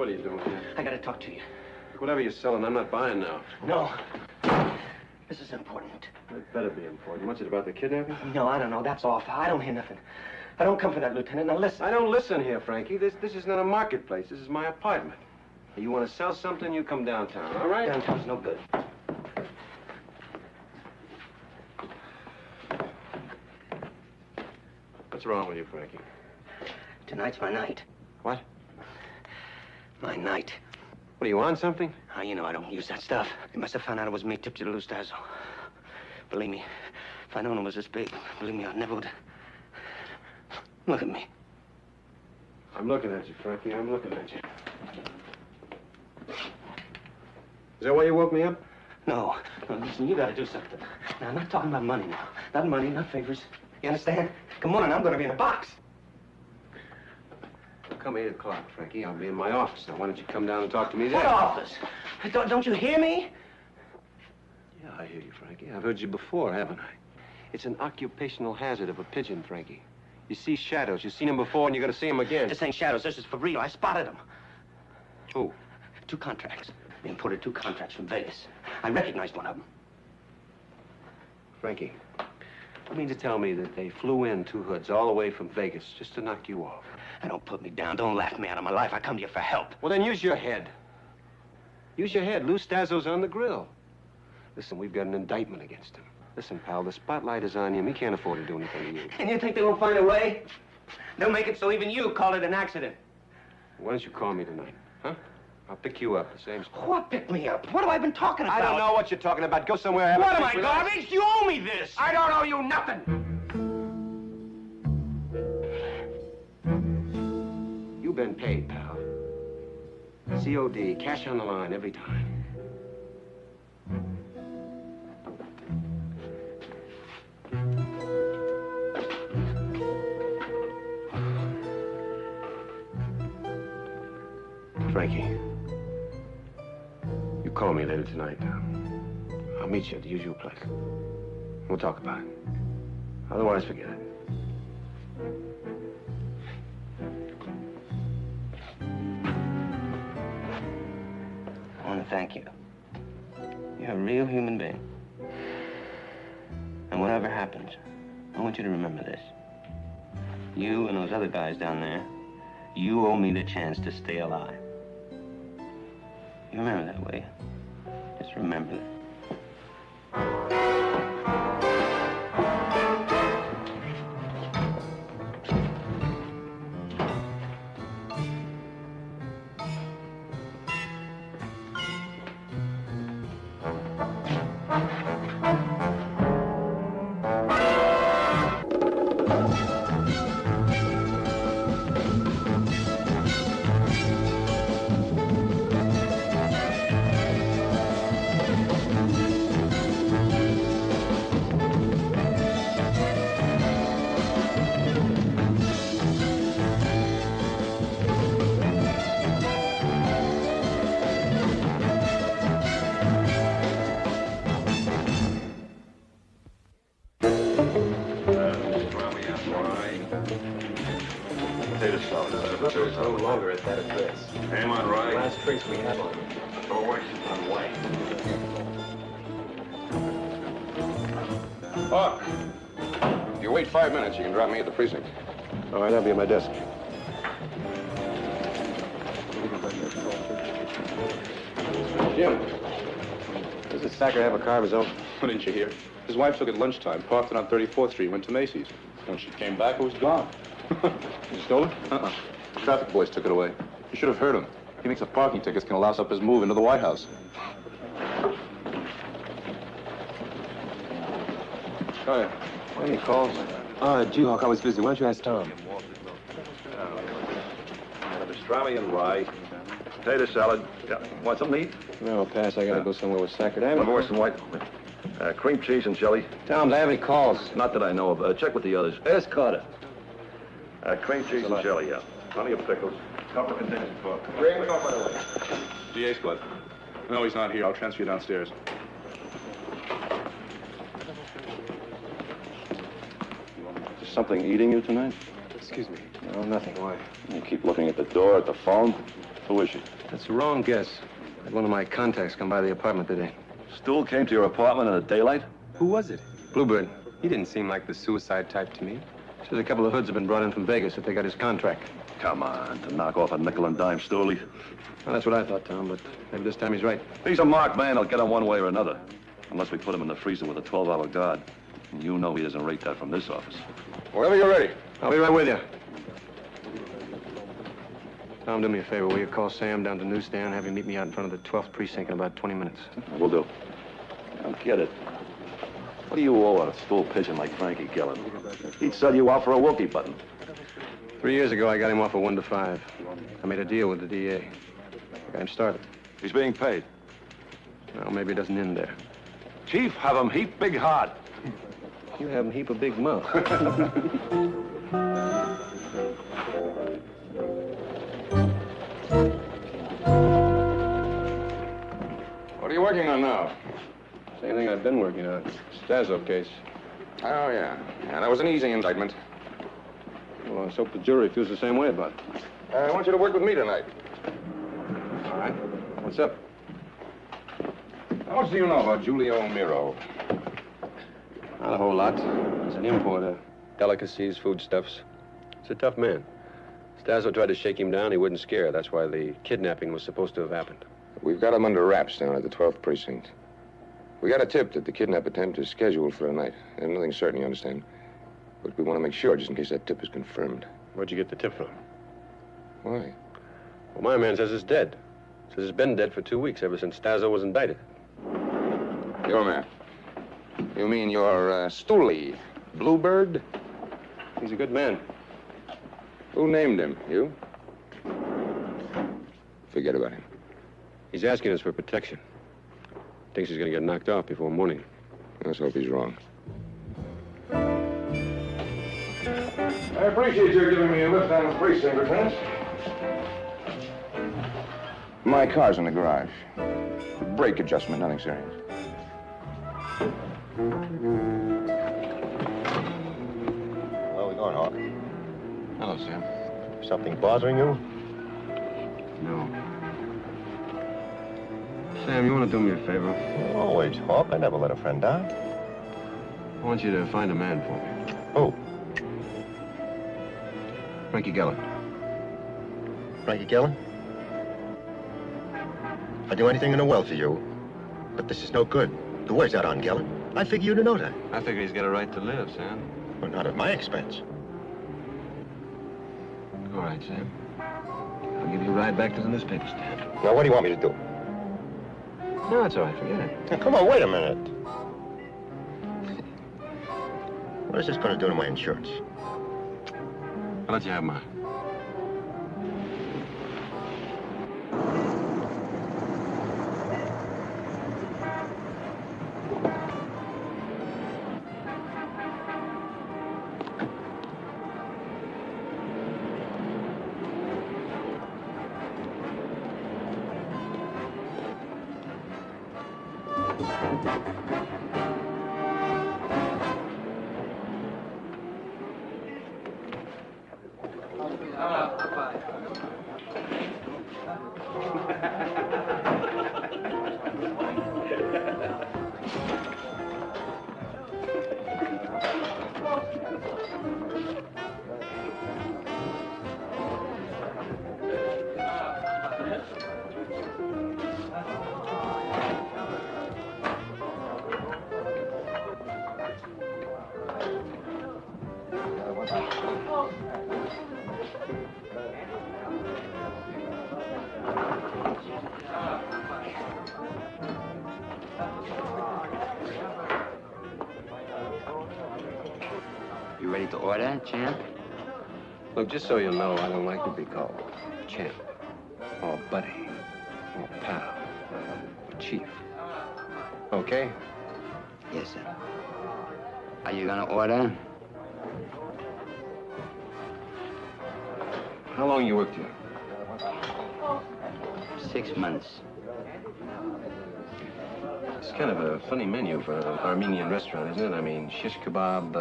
what are you doing here? I gotta talk to you. Whatever you're selling, I'm not buying now. No. This is important. It better be important. What's it about the kidnapping? No, I don't know. That's off. I don't hear nothing. I don't come for that, Lieutenant. Now listen. I don't listen here, Frankie. This is not a marketplace. This is my apartment. You want to sell something, you come downtown, all right? Downtown's no good. What's wrong with you, Frankie? Tonight's my night. What? My night. What, are you on something? Oh, you know I don't use that stuff. They must have found out it was me, tipped you to Lou Stazo. Believe me, if I'd known it was this big, believe me, I never would. Look at me. I'm looking at you, Frankie. I'm looking at you. Is that why you woke me up? No. No, listen, you gotta do something. Now, I'm not talking about money now. Not money, not favors. You understand? Come on, I'm gonna be in a box. Come 8 o'clock, Frankie. I'll be in my office. Now, why don't you come down and talk to me there? What office? Don't you hear me? Yeah, I hear you, Frankie. I've heard you before, haven't I? It's an occupational hazard of a pigeon, Frankie. You see shadows. You've seen them before, and you're gonna see them again. This ain't shadows. This is for real. I spotted them. Who? 2 contracts. They imported 2 contracts from Vegas. I recognized one of them. Frankie, you mean to tell me that they flew in 2 hoods all the way from Vegas just to knock you off? Now, don't put me down. Don't laugh me out of my life. I come to you for help. Well, then use your head. Use your head. Lou Stazo's on the grill. Listen, we've got an indictment against him. Listen, pal, the spotlight is on him. He can't afford to do anything to you. And you think they won't find a way? They'll make it so even you call it an accident. Why don't you call me tonight, huh? I'll pick you up, the same spot. What picked me up? What have I been talking about? I don't know what you're talking about. Go somewhere. What am I, garbage? You owe me this. I don't owe you nothing. You've been paid, pal. COD, cash on the line every time. Frankie, you call me later tonight. I'll meet you at the usual place. We'll talk about it. Otherwise, forget it. I want to thank you. You're a real human being. And whatever happens, I want you to remember this. You and those other guys down there, you owe me the chance to stay alive. You remember that, will you? Just remember that. No longer at that address. Am I right? Last trace we have on him. Always on way. Buck, if you wait 5 minutes, you can drop me at the precinct. All right, I'll be at my desk. Jim, does this sacker have a car of his own? What, didn't you hear? His wife took it lunchtime, parked it on 34th Street, went to Macy's. When she came back, it was gone. You stole it? Uh-uh. Traffic boys took it away. You should have heard him. He thinks the parking tickets can louse up his move into the White House. Oh, yeah. Any calls? G-Hawk, I was busy. Why don't you ask Tom? Pastrami and rye. Potato salad. Yeah. Want something to eat? No, pass. I gotta go somewhere with Sackard. One horse and white. Cream cheese and jelly. Tom, do I have any calls? Not that I know of. Check with the others. Ask Carter. Cream cheese and jelly, yeah. Plenty of pickles. Couple of containers of coke. Bring me up, by the way. DA's blood. No, he's not here. I'll transfer you downstairs. Is something eating you tonight? Excuse me. No, nothing. Why? You keep looking at the door, at the phone. Who is she? That's the wrong guess. I had one of my contacts come by the apartment today. Stool came to your apartment in the daylight? Who was it? Bluebird. He didn't seem like the suicide type to me. Says a couple of hoods have been brought in from Vegas if they got his contract. Come on, to knock off a nickel and dime stoolie. Well, that's what I thought, Tom, but maybe this time he's right. He's a marked man. He'll get him one way or another. Unless we put him in the freezer with a 12-hour guard. And you know he doesn't rate that from this office. Whenever you're ready. I'll be right with you. Tom, do me a favor, will you call Sam down to the newsstand, have him meet me out in front of the 12th precinct in about 20 minutes? Will do. Now get it. What do you owe a stool pigeon like Frankie Gillen? He'd sell you out for a Wilkie button. 3 years ago, I got him off of 1 to 5. I made a deal with the DA. I got him started. He's being paid. Well, maybe it doesn't end there. Chief, have him heap big heart. You have him heap a big mouth. What are you working on now? Same thing I've been working on. Stazo case. Oh, yeah. Yeah, that was an easy indictment. Well, let's hope the jury feels the same way about it. I want you to work with me tonight. All right. What's up? How much do you know about Giulio Miro? Not a whole lot. He's an importer. Delicacies, foodstuffs. He's a tough man. Stazo tried to shake him down. He wouldn't scare. That's why the kidnapping was supposed to have happened. We've got him under wraps down at the 12th precinct. We got a tip that the kidnap attempt is scheduled for tonight. There's nothing certain, you understand. But we want to make sure, just in case that tip is confirmed. Where'd you get the tip from? Why? Well, my man says it's dead. Says it's been dead for 2 weeks, ever since Stazo was indicted. Your man. You mean your stoolie, Bluebird? He's a good man. Who named him? You? Forget about him. He's asking us for protection. Thinks he's gonna get knocked off before morning. Let's hope he's wrong. I appreciate your giving me a lift down the precinct, Lieutenant. My car's in the garage. Brake adjustment, nothing serious. Where are we going, Hawk? Hello, Sam. Something bothering you? No. Sam, you want to do me a favor? Always, Hawk. I never let a friend down. I want you to find a man for me. Who? Frankie Geller. Frankie Gillen? I'd do anything in the world for you. But this is no good. The word's out on Gillen. I figure you'd know that. I figure he's got a right to live, Sam. Well, not at my expense. All right, Sam. I'll give you a ride back to the newspaper stand. Now, what do you want me to do? No, it's all right. Forget it. Now, come on, wait a minute. What is this going to do to my insurance? I'll let you have mine. You ready to order, champ? Look, just so you know, I don't like to be called champ, or buddy, or pal, or chief. Okay? Yes, sir. Are you gonna order? How long you worked here? 6 months. It's kind of a funny menu for an Armenian restaurant, isn't it? I mean, shish kebab,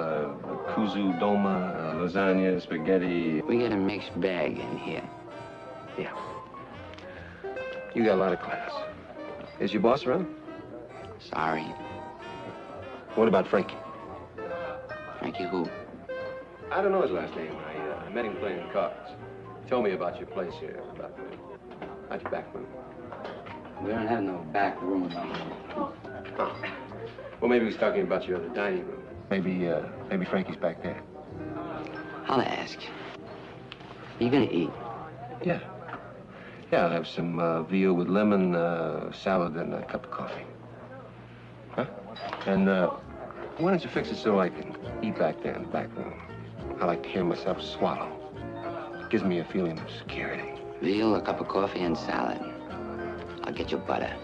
kuzu doma, lasagna, spaghetti. We get a mixed bag in here. Yeah. You got a lot of class. Is your boss around? Sorry. What about Frankie? Frankie who? I don't know his last name. I met him playing cards. He told me about your place here, about your back room. We don't have no back room. Oh. Well, maybe he's talking about your other dining room. Maybe Frankie's back there. I'll ask. Are you gonna eat? Yeah. Yeah, I'll have some veal with lemon, salad, and a cup of coffee. Huh? And why don't you fix it so I can eat back there in the back room? I like to hear myself swallow. It gives me a feeling of security. Veal, a cup of coffee, and salad. I'll get you butter.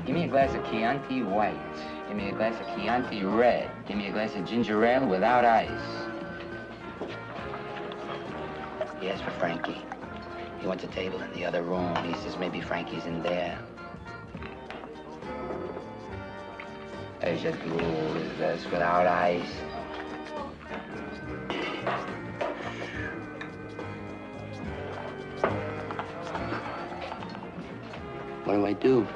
Give me a glass of Chianti white. Give me a glass of Chianti red. Give me a glass of ginger ale without ice. He asked for Frankie. He wants a table in the other room. He says maybe Frankie's in there. There's a drool, is this without ice? What do I do?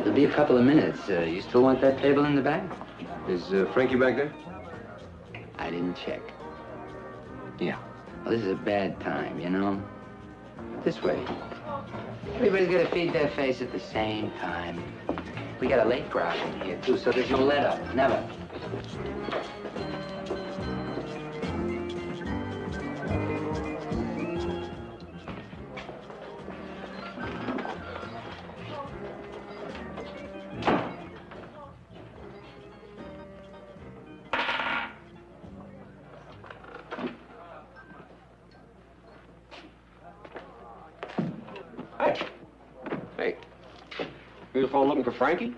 It'll be a couple of minutes. You still want that table in the back? Is Frankie back there? I didn't check. Yeah. Well, this is a bad time, you know? This way. Everybody's got to feed their face at the same time. We got a late crowd in here, too, so there's no let up. Never. Hey. You the phone looking for Frankie?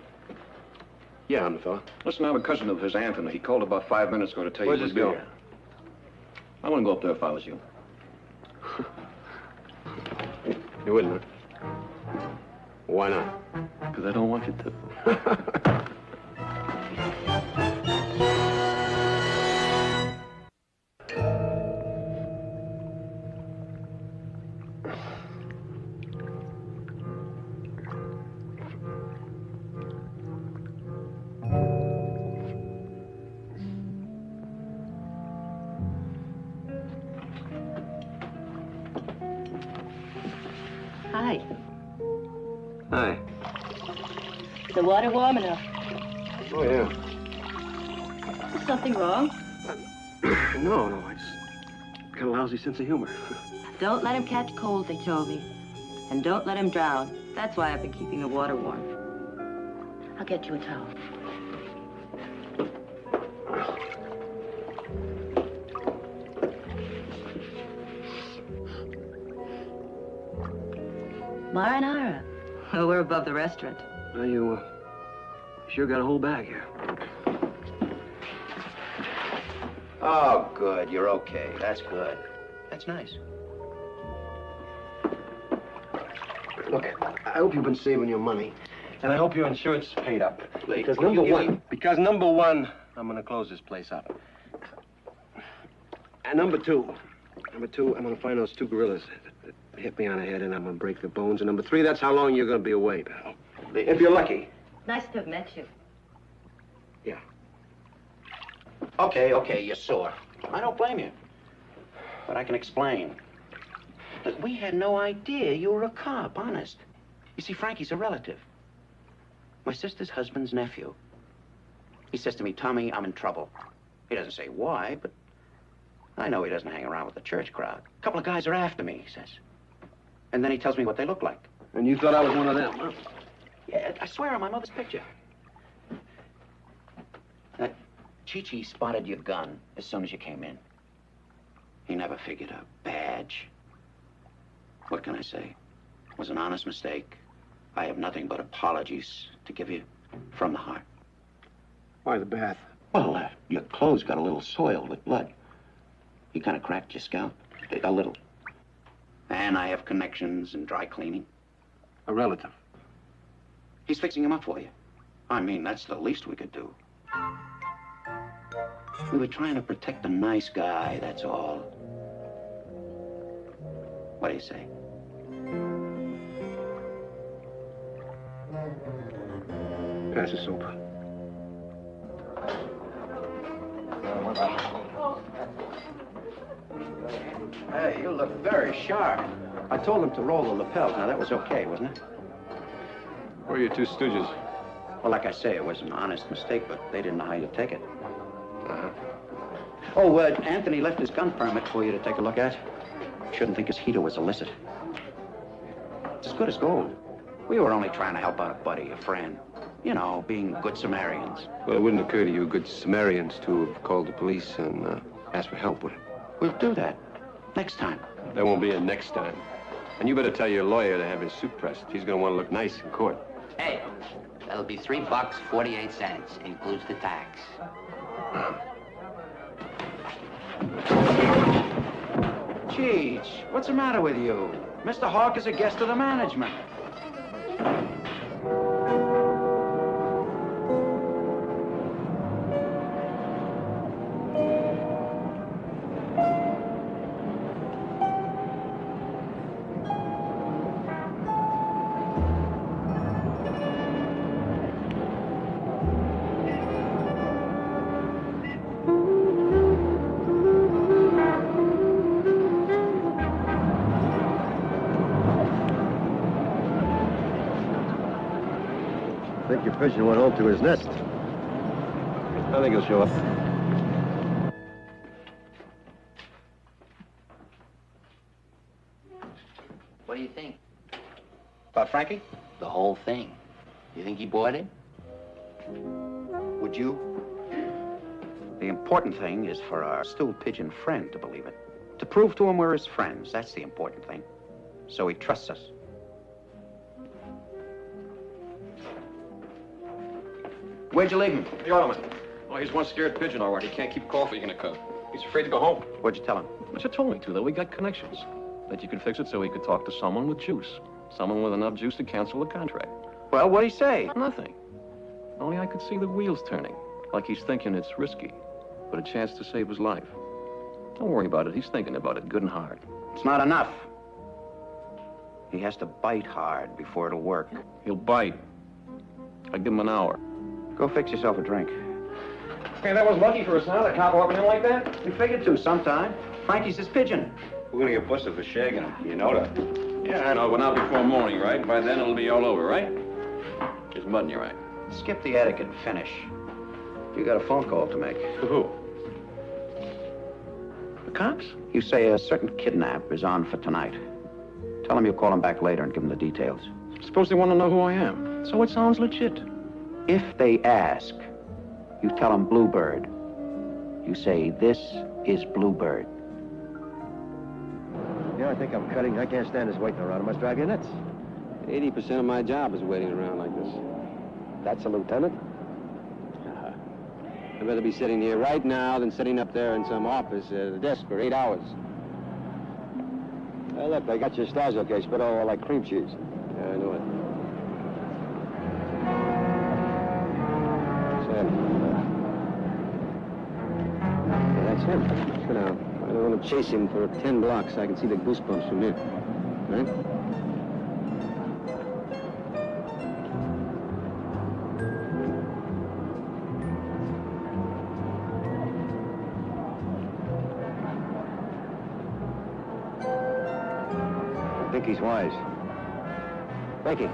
Yeah, I'm the fella. Listen, I'm a cousin of his, Anthony. He called about 5 minutes ago to tell Where's you this we'd be going? here. I want to go up there if I was you. You wouldn't, huh? Why not? Because I don't want you to. Hi. Hi. Is the water warm enough? Oh, yeah. Is something wrong? No, I just got a lousy sense of humor. Don't let him catch cold, they told me. And don't let him drown. That's why I've been keeping the water warm. I'll get you a towel. Marinara. Oh, we're above the restaurant. Well, you sure got a whole bag here. Oh, good. You're okay. That's good. That's nice. Look, I hope you've been saving your money. And I hope your insurance is paid up. Because will you number one, I'm going to close this place up. And number two, I'm going to find those two gorillas that hit me on the head, and I'm going to break their bones. And number three, that's how long you're going to be away, pal. If you're lucky. Nice to have met you. Yeah. Okay, you're sore. I don't blame you. But I can explain. Look, we had no idea you were a cop, honest. You see, Frankie's a relative. My sister's husband's nephew. He says to me, Tommy, I'm in trouble. He doesn't say why, but I know he doesn't hang around with the church crowd. A couple of guys are after me, he says. And then he tells me what they look like. And you thought I was one of them, huh? Yeah, I swear on my mother's picture. Chi-Chi spotted your gun as soon as you came in. He never figured a badge. What can I say? It was an honest mistake. I have nothing but apologies to give you from the heart. Why the bath? Well, your clothes got a little soiled with blood. You kind of cracked your scalp. A little. And I have connections in dry cleaning. A relative. He's fixing him up for you. I mean, that's the least we could do. We were trying to protect a nice guy, that's all. What do you say? Pass the soap. Hey, you look very sharp. I told him to roll the lapels. Now, that was okay, wasn't it? Where are your two stooges? Well, like I say, it was an honest mistake, but they didn't know how to take it. Oh, Anthony left his gun permit for you to take a look at. Shouldn't think his heater was illicit. It's as good as gold. We were only trying to help out a buddy, a friend. You know, being good Samaritans. Well, it wouldn't occur to you good Samaritans to have called the police and asked for help, would it? We'll do that. Next time. There won't be a next time. And you better tell your lawyer to have his suit pressed. He's going to want to look nice in court. Hey, that'll be $3.48, includes the tax. Cheech, what's the matter with you? Mr. Hawk is a guest of the management. I think your pigeon went home to his nest. I think he'll show up. What do you think? About Frankie? The whole thing. You think he bought it? Would you? The important thing is for our stool pigeon friend to believe it. To prove to him we're his friends. That's the important thing. So he trusts us. Where'd you leave him? The ornament. Oh, he's one scared pigeon, all right. He can't keep coffee in a cup. He's afraid to go home. What'd you tell him? But you told me to, though. We got connections. That you could fix it so he could talk to someone with juice. Someone with enough juice to cancel the contract. Well, what'd he say? Nothing. Only I could see the wheels turning. Like he's thinking it's risky, but a chance to save his life. Don't worry about it. He's thinking about it good and hard. It's not enough. He has to bite hard before it'll work. He'll bite. I give him an hour. Go fix yourself a drink. Hey, that was lucky for us now, the cop walking in like that. We figured to sometime. Frankie's his pigeon. We're gonna get busted for shagging him. You know that. Yeah, I know, but not before morning, right? By then it'll be all over, right? There's mud in your eye. Skip the etiquette and finish. You got a phone call to make. To who? The cops? You say a certain kidnap is on for tonight. Tell them you'll call him back later and give them the details. Suppose they want to know who I am. So it sounds legit. If they ask, you tell them Bluebird. You say, this is Bluebird. Yeah, I think I'm cutting. I can't stand this waiting around. It must drive you nuts. 80% of my job is waiting around like this. That's a lieutenant? I'd rather be sitting here right now than sitting up there in some office at a desk for 8 hours. Hey, look, I got your stars okay. Spit all like cream cheese. Yeah, I know it. That's him. Sit down. I don't want to chase him for 10 blocks so I can see the goosebumps from here. Right? I think he's wise. Frankie.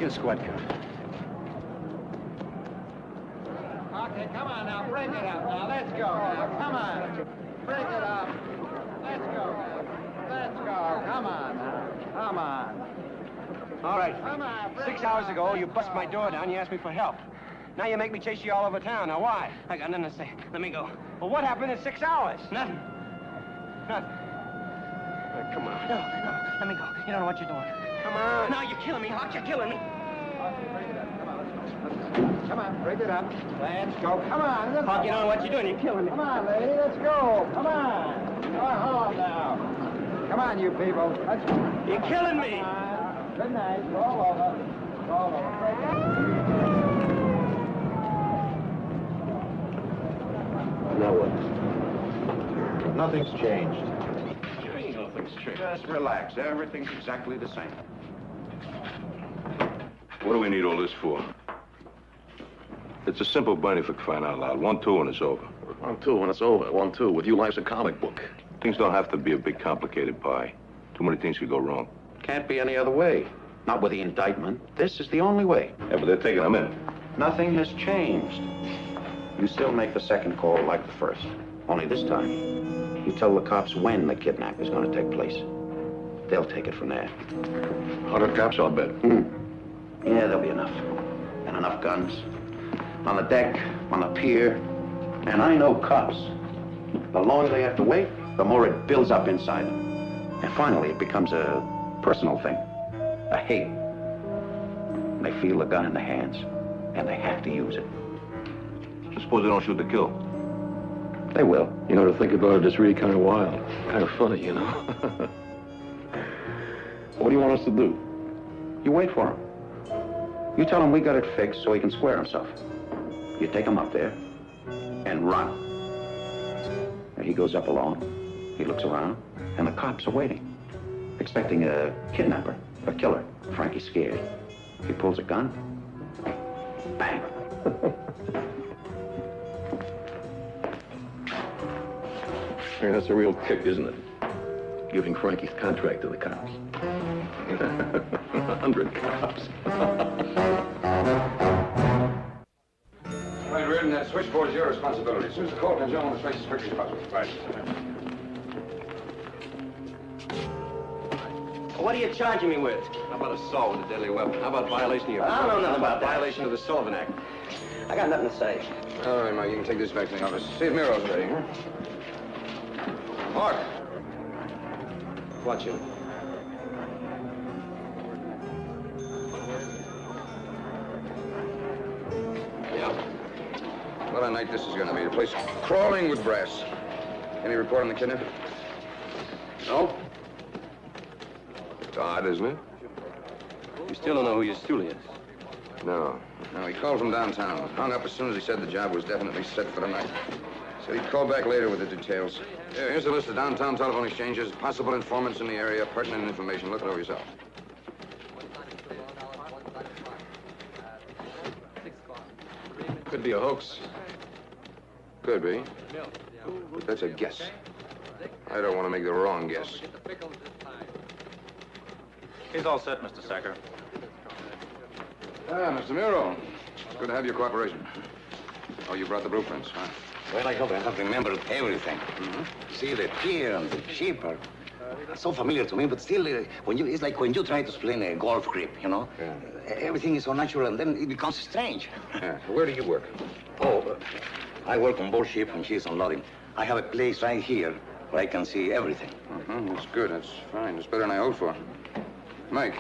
a squad car. Okay, come on now, break it up now. Let's go now. Come on. Break it up. Let's go now. Let's go. Come on now. Come on. All right. Come on. 6 hours ago, you bust my door down. You asked me for help. Now you make me chase you all over town. Now, why? I got nothing to say. Let me go. Well, what happened in 6 hours? Nothing. Nothing. Come on. No, let me go. You don't know what you're doing. Come on. No, you're killing me, Hawk. You're killing me. Come on, break it up. Let's go. Come on. Let's Hawk, you don't know what you're doing. You're killing me. Come on, lady. Let's go. Come on. Go home now. Come on, you people. Let's go. You're killing me. Good night. Roll over. Roll over. Break it up. Now what? Nothing's changed. Nothing's changed. Just relax. Everything's exactly the same. What do we need all this for? It's a simple bunny for crying out loud. 1, 2, and it's over. 1, 2, when it's over. 1, 2. With you, life's a comic book. Things don't have to be a big, complicated pie. Too many things could go wrong. Can't be any other way. Not with the indictment. This is the only way. Yeah, but they're taking them in. Nothing has changed. You still make the second call like the first. Only this time, you tell the cops when the kidnap is going to take place. They'll take it from there. 100 cops, I'll bet. Yeah, there'll be enough. And enough guns. On the deck, on the pier. And I know cops. The longer they have to wait, the more it builds up inside them. And finally, it becomes a personal thing. A hate. They feel the gun in their hands, and they have to use it. Suppose they don't shoot to kill. They will. You know, to think about it, it's really kind of wild. Kind of funny, you know. What do you want us to do? You wait for him. You tell him we got it fixed so he can square himself. You take him up there and run. And he goes up alone. He looks around, and the cops are waiting, expecting a kidnapper, a killer. Frankie's scared. He pulls a gun. Bang. Hey, that's a real kick, isn't it? Giving Frankie's contract to the cops. 100 cops. Right, Reardon, that switchboard is your responsibility. As soon as the call comes on, the place as quickly as possible. Right. What are you charging me with? How about assault with a deadly weapon? How about violation of your... I don't know nothing about that. Violation of the Sullivan Act. I got nothing to say. All right, Mike, you can take this back to the office. See if Miro's ready, huh? Mark. Watch him. Yeah. What a night this is going to be. The place crawling with brass. Any report on the kidnap? No? It's odd, isn't it? You still don't know who your stoolie is? No. No, he called from downtown. Hung up as soon as he said the job was definitely set for the night. Said he'd call back later with the details. Here's a list of downtown telephone exchanges, possible informants in the area, pertinent information. Look it over yourself. Could be a hoax. Could be. But that's a guess. I don't want to make the wrong guess. He's all set, Mr. Sacker. Mr. Miro. It's good to have your cooperation. Oh, you brought the blueprints, huh? Well, I hope I have remembered everything. See, the pier and the ship are so familiar to me, but still, it's like when you try to explain a golf grip, you know? Yeah. Everything is so natural, and then it becomes strange. Yeah. Where do you work? Oh, I work on board ship when she's unloading. I have a place right here where I can see everything. That's good. That's fine. That's better than I hoped for. Mike,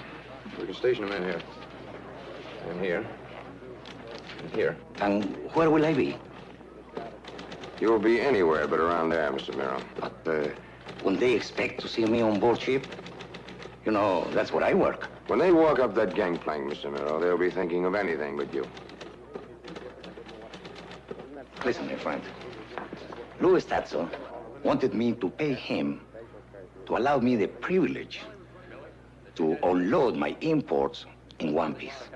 we can station him in here. And here. And here. And where will I be? You'll be anywhere but around there, Mr. Miro. But when they expect to see me on board ship, you know, that's where I work. When they walk up that gangplank, Mr. Miro, they'll be thinking of anything but you. Listen, my friend. Louis Tatzel wanted me to pay him to allow me the privilege to unload my imports in one piece.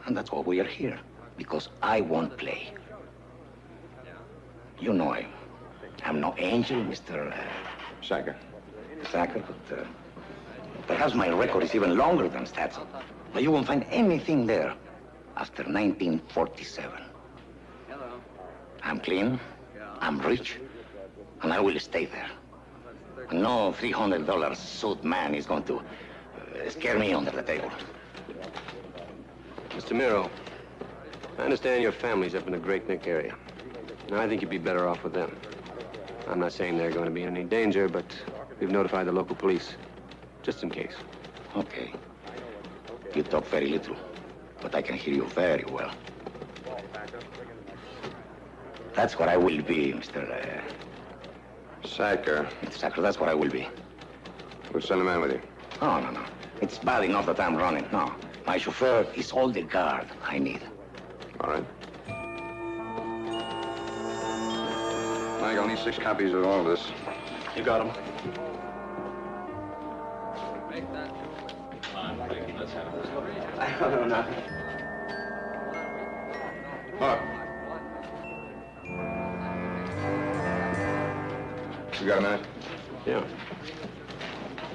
And that's why we are here, because I won't play. You know, I'm no angel, Mr. Sacker. Sacker, but perhaps my record is even longer than Statzel. But you won't find anything there after 1947. Hello. I'm clean, I'm rich, and I will stay there. No $300 suit man is going to scare me under the table. Mr. Miro, I understand your family's up in the Great Neck area. Now, I think you'd be better off with them. I'm not saying they're going to be in any danger, but we've notified the local police, just in case. Okay. You talk very little, but I can hear you very well. That's what I will be, Mr. Sacker. Mr. Sacker, that's what I will be. We'll send a man with you. Oh, no, no. It's bad enough that I'm running. No. My chauffeur is all the guard I need. All right. Mike, I'll need 6 copies of all of this. You got him. I don't know nothing. Look. You got a minute? Yeah.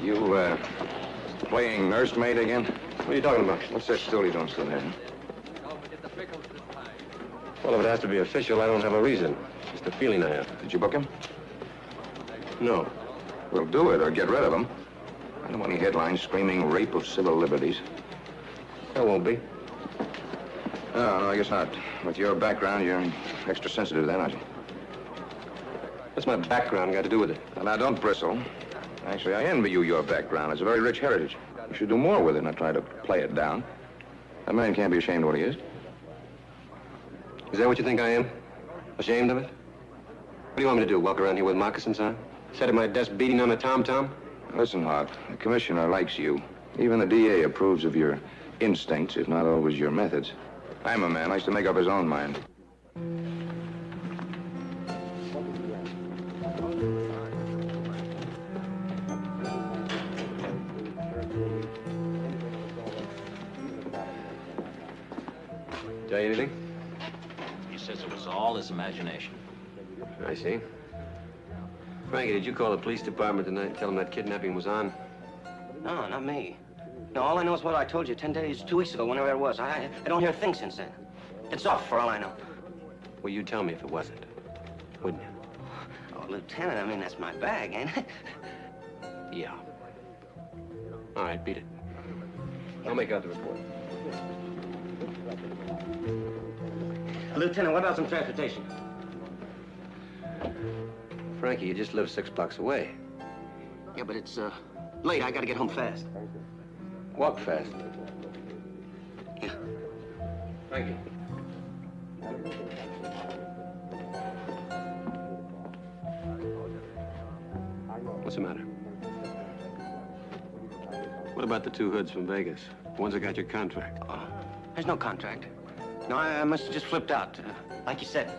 You, playing nursemaid again? What are you talking about? What's that stool you don't still have? Well, if it has to be official, I don't have a reason. Just a feeling I have. Did you book him? No. Well, do it or get rid of him. I don't want any headlines screaming rape of civil liberties. There won't be. No, I guess not. With your background, you're extra sensitive then, aren't you? What's my background got to do with it? Well, now, don't bristle. Actually, I envy you your background. It's a very rich heritage. You should do more with it, not try to play it down. That man can't be ashamed of what he is. Is that what you think I am? Ashamed of it? What do you want me to do, walk around here with moccasins on? Sit at my desk beating on a tom-tom? Listen, Hawk, the commissioner likes you. Even the DA approves of your instincts, if not always your methods. I'm a man, likes to make up his own mind. Tell you anything? He says it was all his imagination. I see. Frankie, did you call the police department tonight and tell them that kidnapping was on? No, not me. No, all I know is what I told you 10 days, 2 weeks ago, whenever it was. I don't hear a thing since then. It's off, for all I know. Well, you'd tell me if it wasn't, wouldn't you? Oh, Lieutenant, I mean, that's my bag, ain't it? Yeah. All right, beat it. I'll make out the report. Lieutenant, what about some transportation? Frankie, you just live 6 blocks away. Yeah, but it's, late. I gotta get home fast. Walk fast. Yeah. Frankie. What's the matter? What about the 2 hoods from Vegas? The ones that got your contract? There's no contract. No, I must have just flipped out. Like you said,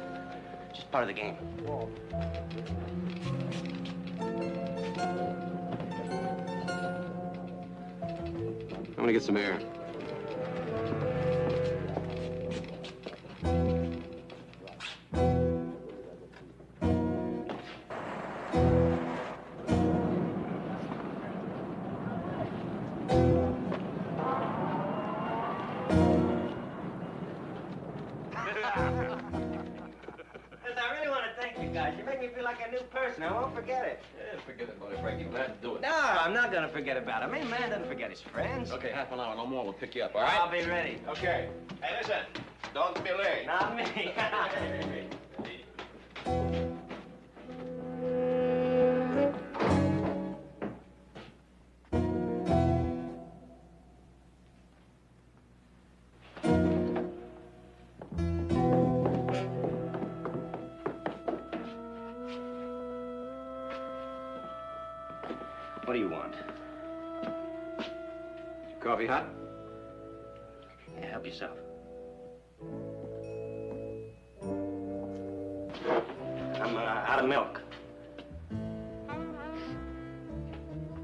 just part of the game. I'm gonna get some air. I really want to thank you guys. You make me feel like a new person. I won't forget it. Yeah, forget about it, Frankie. Glad to do it. No, I'm not going to forget about it. I mean, man doesn't forget his friends. Okay, half an hour, no more. We'll pick you up, all right? I'll be ready. Okay. Hey, listen. Don't be late. Not me. What do you want? Coffee hot? Yeah, help yourself. I'm out of milk.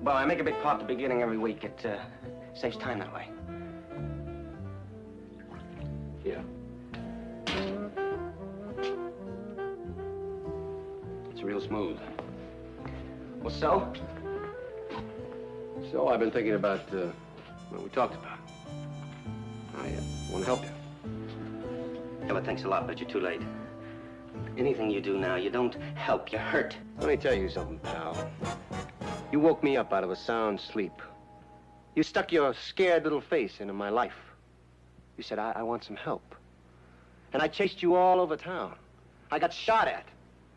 Well, I make a big pot at the beginning every week. It saves time that way. Yeah. It's real smooth. Well, so? So I've been thinking about what we talked about. want to help you. Yeah, but thanks a lot, but you're too late. Anything you do now, you don't help, you hurt. Let me tell you something, pal. You woke me up out of a sound sleep. You stuck your scared little face into my life. You said, I want some help. And I chased you all over town. I got shot at.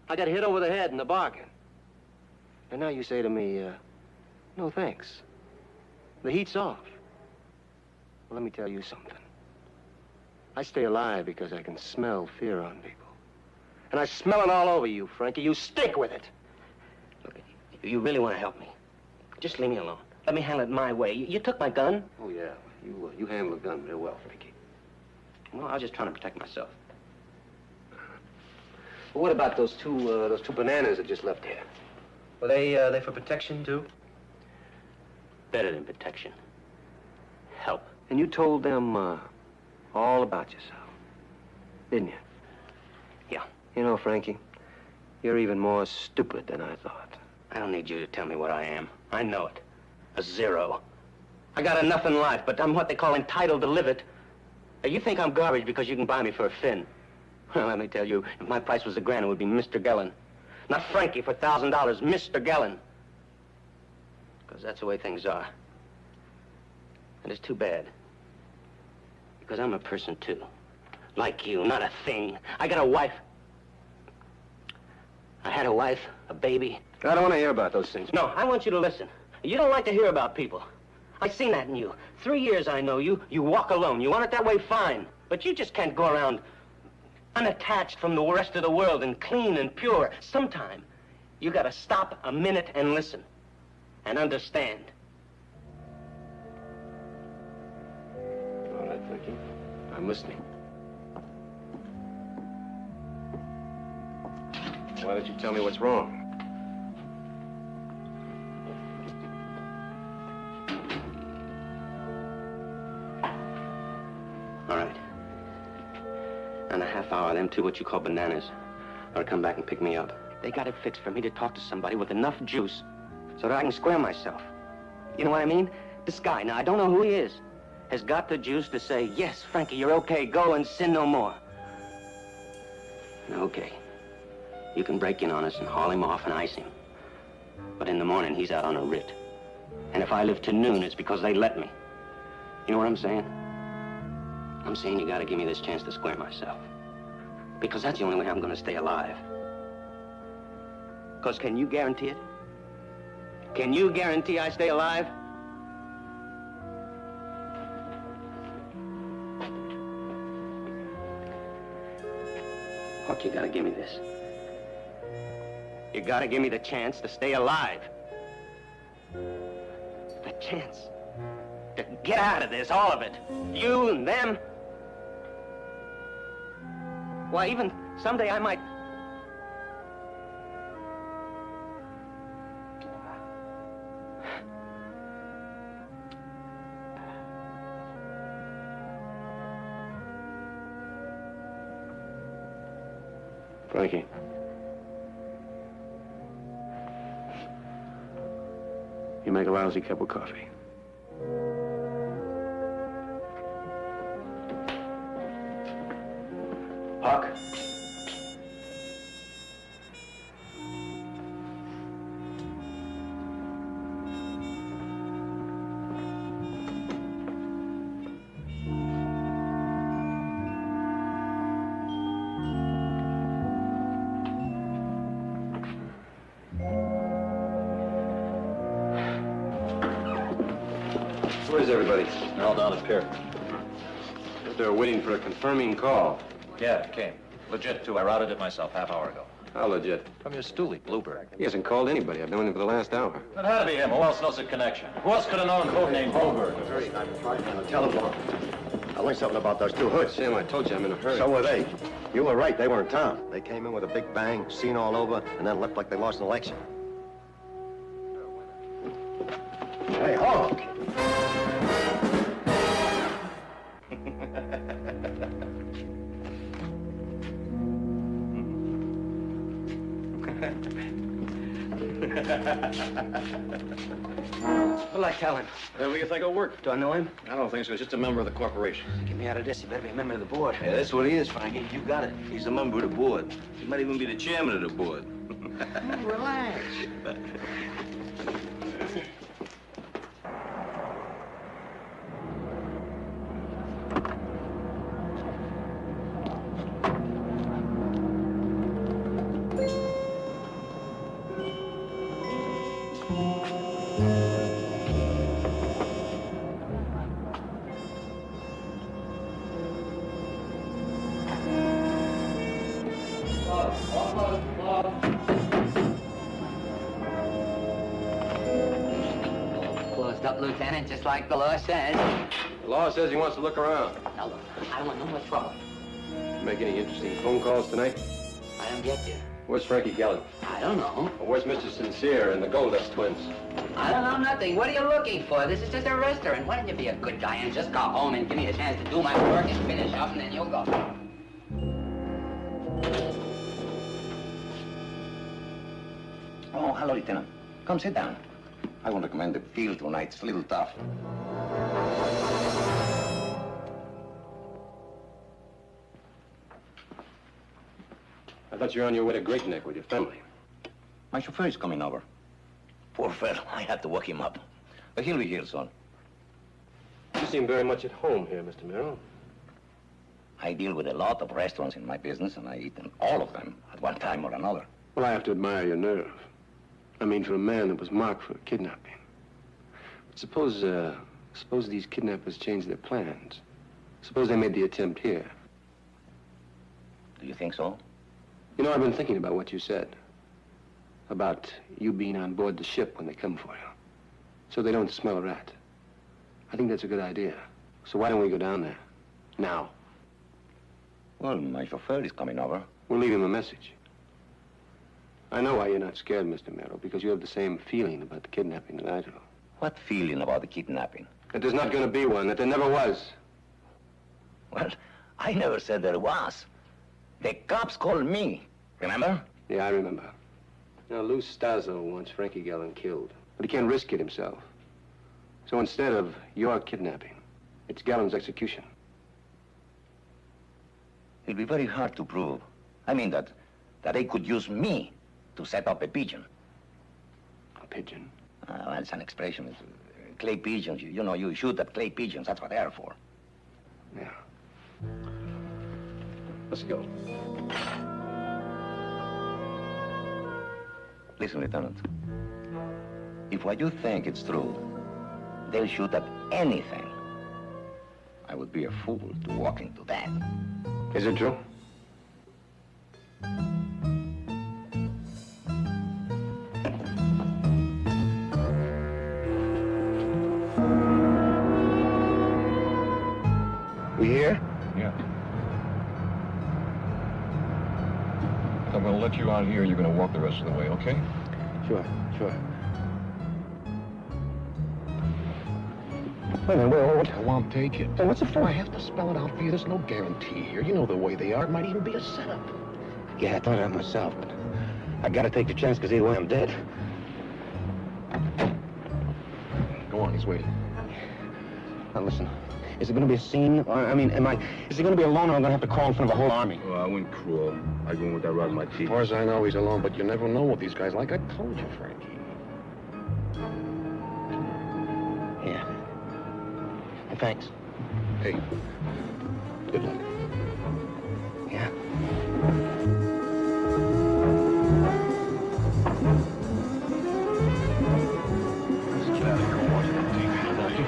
I got hit over the head in the bargain. And now you say to me, no thanks. The heat's off. Well, let me tell you something. I stay alive because I can smell fear on people. And I smell it all over you, Frankie. You stick with it. Look, you really want to help me. Just leave me alone. Let me handle it my way. You took my gun. Oh, yeah. You handle a gun real well, Frankie. Well, I was just trying to protect myself. Well, what about those two bananas that just left here? Were they for protection, too? Better than protection. Help. And you told them, all about yourself, didn't you? Yeah. You know, Frankie, you're even more stupid than I thought. I don't need you to tell me what I am. I know it. A zero. I got enough in life, but I'm what they call entitled to live it. Now, you think I'm garbage because you can buy me for a fin. Well, let me tell you, if my price was $1,000, it would be Mr. Gellin. Not Frankie for $1,000, Mr. Gellin. Because that's the way things are. And it's too bad. Because I'm a person, too. Like you, not a thing. I got a wife. I had a wife, a baby. I don't want to hear about those things. No, I want you to listen. You don't like to hear about people. I've seen that in you. 3 years I know you. You walk alone. You want it that way, fine. But you just can't go around unattached from the rest of the world and clean and pure. Sometime, you gotta stop a minute and listen. And understand. All right, Frankie. I'm listening. Why don't you tell me what's wrong? All right. In a half hour, them two what you call bananas ought to come back and pick me up. They got it fixed for me to talk to somebody with enough juice so that I can square myself. You know what I mean? This guy, now I don't know who he is, has got the juice to say, yes, Frankie, you're okay, go and sin no more. Okay. You can break in on us and haul him off and ice him. But in the morning, he's out on a writ. And if I live to noon, it's because they let me. You know what I'm saying? I'm saying you gotta give me this chance to square myself. Because that's the only way I'm gonna stay alive. Because can you guarantee it? Can you guarantee I stay alive? Huck, you gotta give me this. You gotta give me the chance to stay alive. The chance to get out of this, all of it. You and them. Why, even someday I might... Frankie. You make a lousy cup of coffee. Huck. Where's everybody? They're all down at pier. They're waiting for a confirming call. Yeah, it came. Legit, too. I routed it myself half-hour ago. How legit? From your stoolie, Bluebird. He hasn't called anybody. I've known him for the last hour. It had to be him. Who else knows the connection? Who else could have known codename Bluebird? Hurry, I'm trying on the telephone. I learned something about those two hoods. Sam, I told you I'm in a hurry. So were they. You were right, they were in town. They came in with a big bang, seen all over, and then left like they lost an election. Hey, Hulk! What'll I tell him? Whatever you think will work. Do I know him? I don't think so. He's just a member of the corporation. Get me out of this. You better be a member of the board. Yeah, that's what he is, Frankie. You got it. He's a member of the board. He might even be the chairman of the board. Relax. Closed up, Lieutenant, just like the law says. The law says he wants to look around. Now, look, I don't want no more trouble. Make any interesting phone calls tonight? I don't get you. Where's Frankie Gallen? I don't know. Or where's Mr. Sincere and the Goldust twins? I don't know nothing. What are you looking for? This is just a restaurant. Why don't you be a good guy and just go home and give me a chance to do my work and finish up, and then you'll go. Oh, hello, Lieutenant. Come sit down. I won't recommend the field tonight. It's a little tough. I thought you were on your way to Great Neck with your family. My chauffeur is coming over. Poor fellow. I have to walk him up. But he'll be here soon. You seem very much at home here, Mr. Merrill. I deal with a lot of restaurants in my business, and I eat in all of them at one time or another. Well, I have to admire your nerve. I mean, for a man that was marked for kidnapping. But suppose these kidnappers changed their plans. Suppose they made the attempt here. Do you think so? You know, I've been thinking about what you said. About you being on board the ship when they come for you. So they don't smell a rat. I think that's a good idea. So why don't we go down there? Now. Well, my chauffeur is coming over. We'll leave him a message. I know why you're not scared, Mr. Merrill, because you have the same feeling about the kidnapping that I do. What feeling about the kidnapping? That there's not going to be one, that there never was. Well, I never said there was. The cops called me, remember? Yeah, I remember. Now, Lou Stazo wants Frankie Gallen killed, but he can't risk it himself. So instead of your kidnapping, it's Gallen's execution. It'll be very hard to prove. I mean that they could use me to set up a pigeon. A pigeon? Well, it's an expression. It's, clay pigeons. You know, you shoot at clay pigeons. That's what they're for. Yeah. Let's go. Listen, Lieutenant. If what you think is true, they'll shoot at anything. I would be a fool to walk into that. Is it true? We here? Yeah. I'm gonna let you out here. You're gonna walk the rest of the way, okay? Sure. Wait a minute, what? I won't take it. Well, what's it for? I have to spell it out for you. There's no guarantee here. You know the way they are. It might even be a setup. Yeah, I thought that myself, but I gotta take the chance because either way I'm dead. Go on, he's waiting. Now listen, is it gonna be a scene? Or, I mean, is he gonna be alone or I'm gonna have to crawl in front of a whole army? Well, I wouldn't crawl. I'd go in with that rod in my As teeth. far as I know, he's alone, but you never know what these guys like. I told you, Frankie. Yeah. Thanks. Hey, good luck. Yeah. Let's get out of here and watch it on TV tonight.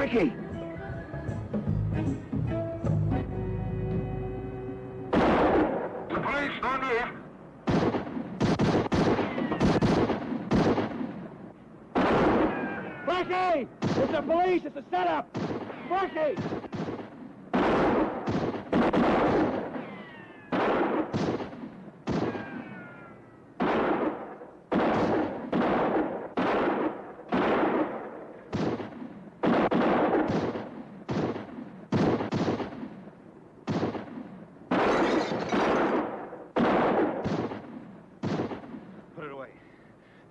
Frankie! Police, on here. Frankie! It's the police! It's a setup! Frankie! Put it away.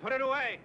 Put it away.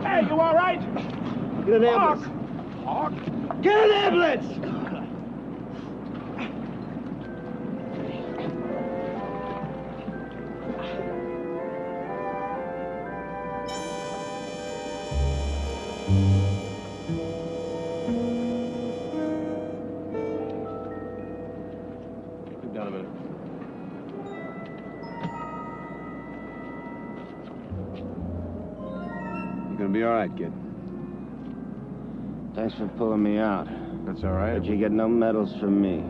Hey, you all right? Get an ambulance. Hawk. Get an ambulance! Sit down a minute. You're gonna be all right, kid. Thanks for pulling me out. That's all right. But you get no medals from me.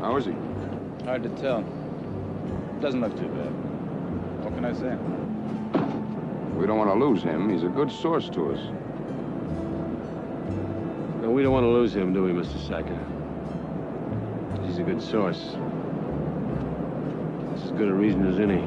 How is he? Hard to tell. Doesn't look too bad. What can I say? We don't want to lose him. He's a good source to us. No, we don't want to lose him, do we, Mr. Sacker? He's a good source. It's as good a reason as any.